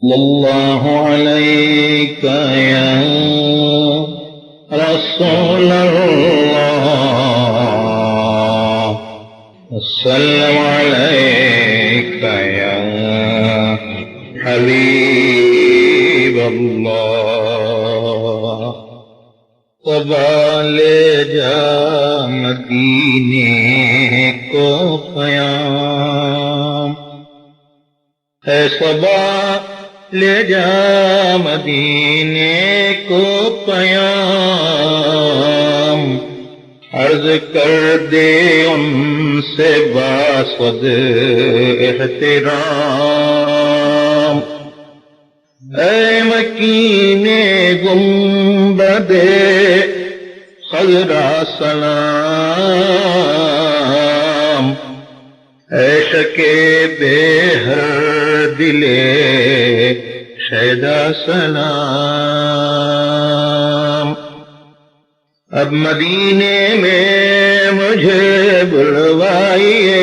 اللہ علیک یا رسول اللہ، وسلم علیک یا حبیب اللہ۔ صبا لے جا مدینے کو پیام، اے صبا لے جا مدینے کو پیام، عرض کر دے ان سے باسد احترام۔ اے مکین گنبد خضرا سلام، اے شکے بے ہر دلے شیدا سلام۔ اب مدینے میں مجھے بلوائیے،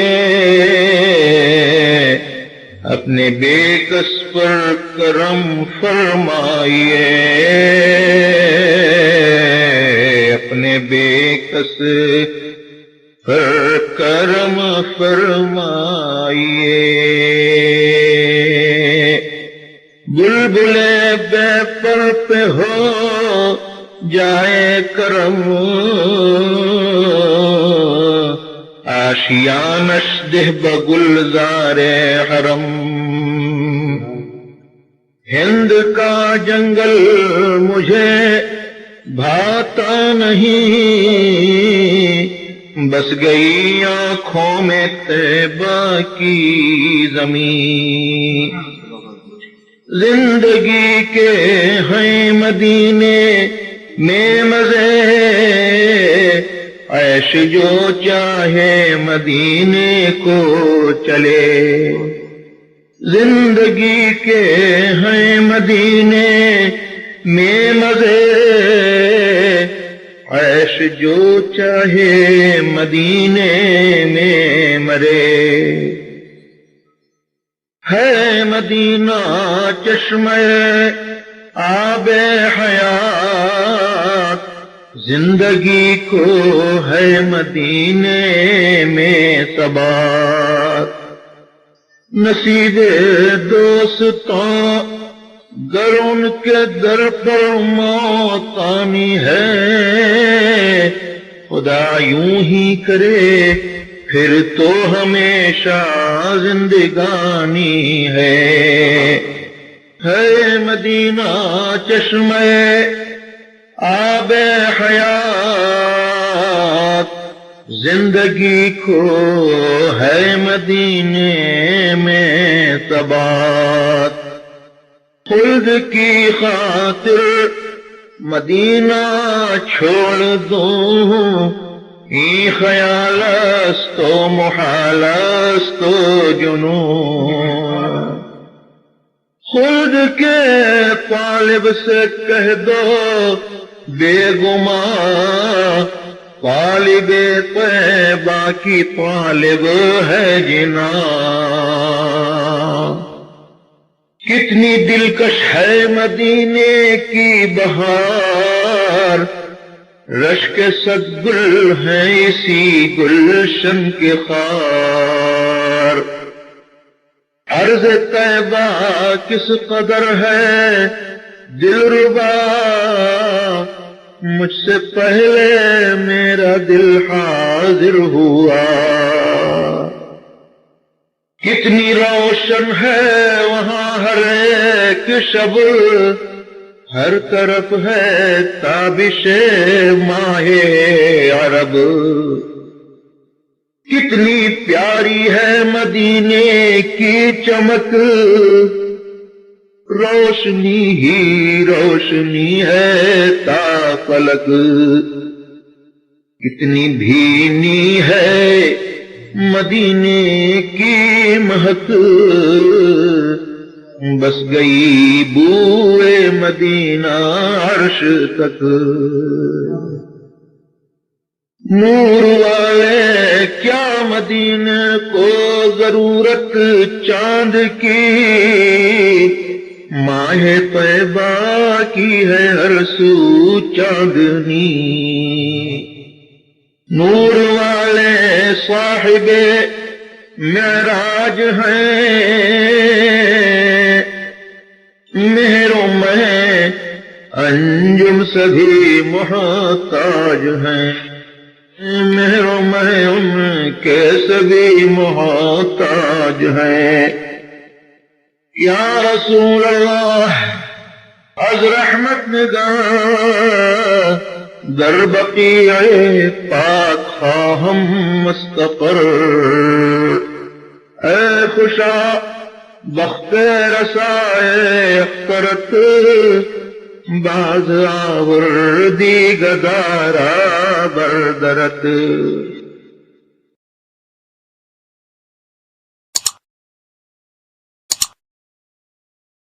اپنے بے کس پر کرم فرمائیے، اپنے بے کس پر کرم فرمائیے۔ بلبلے بے پر پہ ہو جائے کرم، آشیانش دہ بگلزار حرم۔ ہند کا جنگل مجھے بھاتا نہیں، بس گئی آنکھوں میں طیبہ کی زمین۔ زندگی کے ہیں مدینے میں مزے، عیش جو چاہے مدینے کو چلے۔ زندگی کے ہیں مدینے میں مزے، عیش جو چاہے مدینے میں مرے۔ ہے مدینہ چشمہ آب حیات، زندگی کو ہے مدینے میں ثبات۔ نصیب دوستوں گر ان کے در پر موت آنی ہے، خدا یوں ہی کرے پھر تو ہمیشہ زندگانی ہے۔ ہے مدینہ چشمہ آب حیات، زندگی کو ہے مدینے میں ثبات۔ خلد کی خاطر مدینہ چھوڑ دوں، این خیال است و محال است و جنون۔ خلد کے طالب سے کہہ دو بے گمان، طالب طیبہ کی طالب ہے جنان۔ کتنی دلکش ہے مدینے کی بہار، رشک صد گل ہے اسی گلشن کے خار۔ عرض طیبہ کس قدر ہے دلربا، مجھ سے پہلے میرا دل حاضر ہوا۔ کتنی روشن ہے وہاں ہر ایک شب، ہر طرف ہے تابش ماہ عرب۔ کتنی پیاری ہے مدینے کی چمک، روشنی ہی روشنی ہے تا فلک۔ کتنی بھینی ہے مدینے کی مہک، بس گئی بوئے مدینہ عرش تک۔ نور والے کیا مدینے کو ضرورت چاند کی، ماہ طیبہ کی ہے ہر سو چاندنی، نور والے صاحب معراج ہیں، مہر و مہ انجم سبھی محتاج ہیں، مہر و مہ ان کے سبھی محتاج ہیں۔ یا رسول اللہ از رحمت نگاہ در بقیع پاک خواہم مستقر، اے خوشا بخت رسائے اخترت باز آوردی گدارا بردرت۔